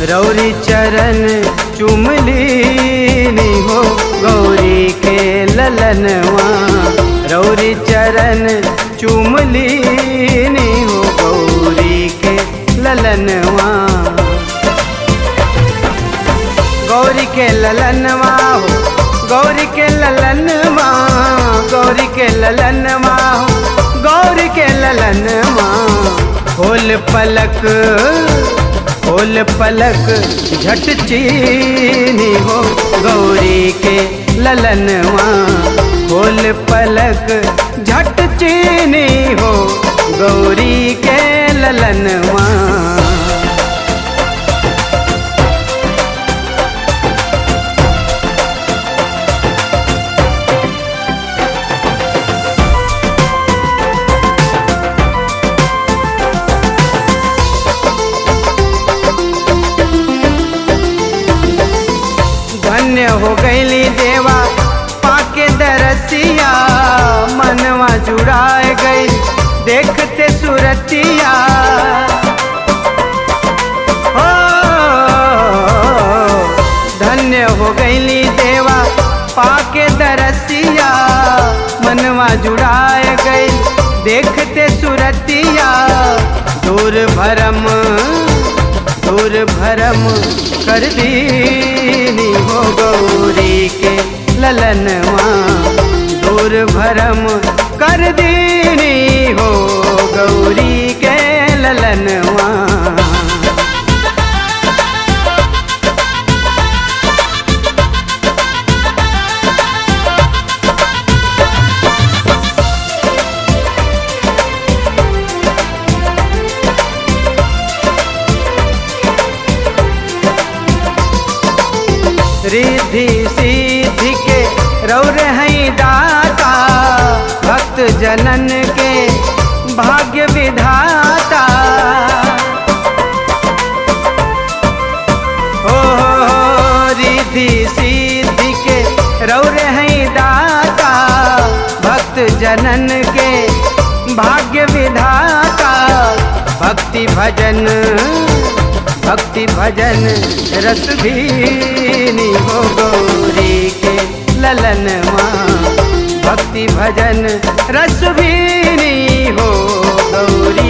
रौरी चरण चुमलीनी हो गौरी के ललनवा। रौरी चरण चुमलीनी हो गौरी के ललनवा। गौरी के ललनवा हो गौरी के ललनवा। गौरी के ललनवा हो गौरी के ललनवा। खोल पलक खोल पलक झट चीनी हो गौरी के ललनवा। खोल पलक झट चीनी हो गौरी के ललनवा। धन्य हो गईली देवा पाके दरसिया। मनवा जुड़ाए गई देखते सुरतिया। हो धन्य हो गईली देवा पाके दरसिया। मनवा जुड़ाए गई देखते सुरतिया। दूर भरम कर दीनी हो गौरी के ललनवा। दूर भरम कर दीनी हो गौरी के ललनवा। रिद्धि सिद्धि के रौर हैं दाता। भक्त जनन के भाग्य विधाता। हो रिद्धि सिद्धि के रौर हैं दाता। भक्त जनन के भाग्य विधाता। भक्ति भजन रस भीनी हो गौरी के ललनवा। भक्ति भजन रस भीनी हो गौरी